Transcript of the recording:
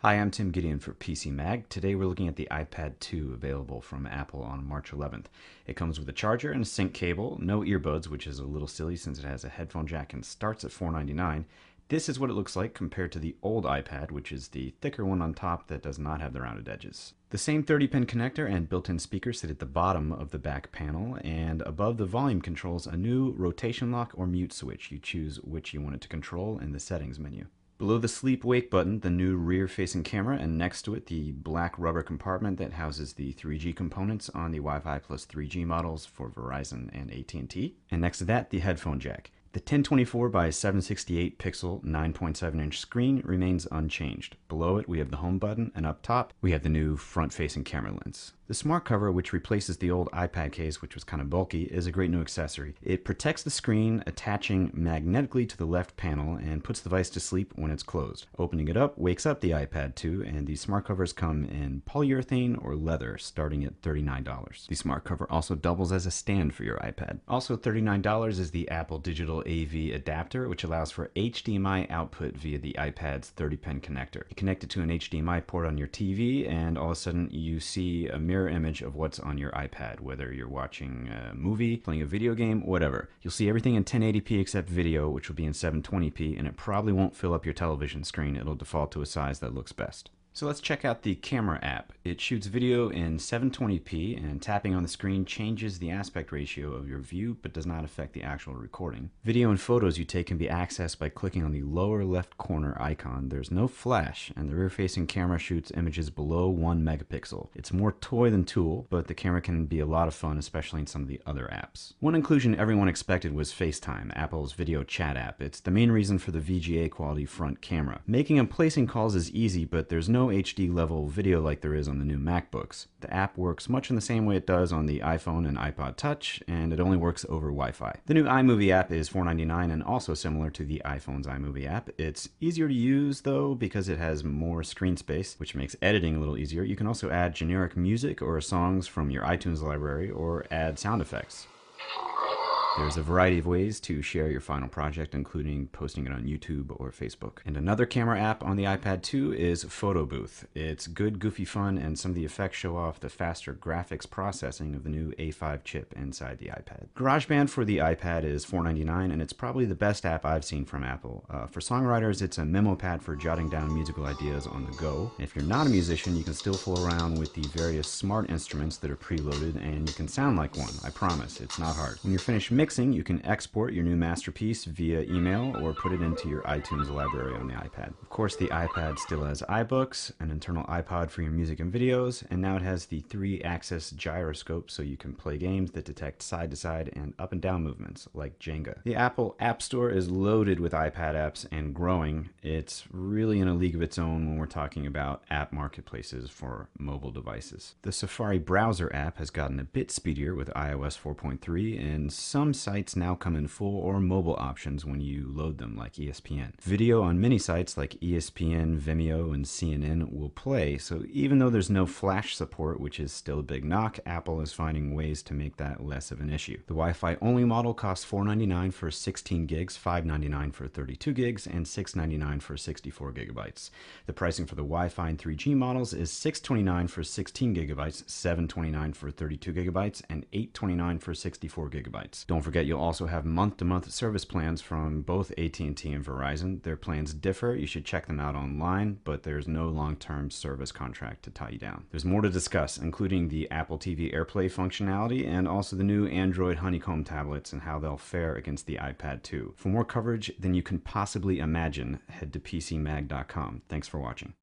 Hi, I'm Tim Gideon for PC Mag. Today we're looking at the iPad 2 available from Apple on March 11th. It comes with a charger and a sync cable, no earbuds, which is a little silly since it has a headphone jack and starts at $499. This is what it looks like compared to the old iPad, which is the thicker one on top that does not have the rounded edges. The same 30-pin connector and built-in speakers sit at the bottom of the back panel, and above the volume controls a new rotation lock or mute switch. You choose which you want it to control in the settings menu. Below the sleep wake button, the new rear-facing camera, and next to it the black rubber compartment that houses the 3G components on the Wi-Fi plus 3G models for Verizon and AT&T. And next to that, the headphone jack. The 1024 by 768 pixel 9.7 inch screen remains unchanged. Below it we have the home button, and up top we have the new front-facing camera lens. The Smartcover, which replaces the old iPad case, which was kind of bulky, is a great new accessory. It protects the screen, attaching magnetically to the left panel, and puts the device to sleep when it's closed. Opening it up wakes up the iPad 2, and these Smartcovers come in polyurethane or leather, starting at $39. The Smartcover also doubles as a stand for your iPad. Also $39 is the Apple Digital AV adapter, which allows for HDMI output via the iPad's 30-pin connector. You connect it to an HDMI port on your TV, and all of a sudden you see a mirror image of what's on your iPad, whether you're watching a movie, playing a video game, whatever. You'll see everything in 1080p except video, which will be in 720p, and it probably won't fill up your television screen. It'll default to a size that looks best. So let's check out the camera app. It shoots video in 720p, and tapping on the screen changes the aspect ratio of your view but does not affect the actual recording. Video and photos you take can be accessed by clicking on the lower left corner icon. There's no flash, and the rear-facing camera shoots images below 1 megapixel. It's more toy than tool, but the camera can be a lot of fun, especially in some of the other apps. One inclusion everyone expected was Facetime, Apple's video chat app. It's the main reason for the VGA quality front camera. Making and placing calls is easy, but there's no HD level video like there is on the new MacBooks. The app works much in the same way it does on the iPhone and iPod Touch, and it only works over Wi-Fi. The new iMovie app is $4.99 and also similar to the iPhone's iMovie app. It's easier to use though because it has more screen space, which makes editing a little easier. You can also add generic music or songs from your iTunes library or add sound effects. There's a variety of ways to share your final project, including posting it on YouTube or Facebook. And another camera app on the iPad 2 is Photo Booth. It's good, goofy fun, and some of the effects show off the faster graphics processing of the new A5 chip inside the iPad. GarageBand for the iPad is $4.99, and it's probably the best app I've seen from Apple. For songwriters, it's a memo pad for jotting down musical ideas on the go. And if you're not a musician, you can still fool around with the various smart instruments that are preloaded, and you can sound like one. I promise, it's not hard. When you're finished mixing, you can export your new masterpiece via email or put it into your iTunes library on the iPad. Of course, the iPad still has iBooks, an internal iPod for your music and videos, and now it has the 3-axis gyroscope so you can play games that detect side-to-side and up and down movements like Jenga. The Apple App Store is loaded with iPad apps and growing. It's really in a league of its own when we're talking about app marketplaces for mobile devices. The Safari browser app has gotten a bit speedier with iOS 4.3, and some sites now come in full or mobile options when you load them, like ESPN. Video on many sites like ESPN, Vimeo, and CNN will play, so even though there's no Flash support, which is still a big knock, Apple is finding ways to make that less of an issue. The Wi-Fi only model costs $4.99 for 16 gigs, $5.99 for 32 gigs, and $6.99 for 64 gigabytes. The pricing for the Wi-Fi and 3G models is $6.29 for 16 gigabytes, $7.29 for 32 gigabytes, and $8.29 for 64 gigabytes. Don't forget, you'll also have month-to-month service plans from both AT&T and Verizon. Their plans differ. You should check them out online, but there's no long-term service contract to tie you down. There's more to discuss, including the Apple TV AirPlay functionality and also the new Android Honeycomb tablets and how they'll fare against the iPad 2. For more coverage than you can possibly imagine, head to PCMag.com. Thanks for watching.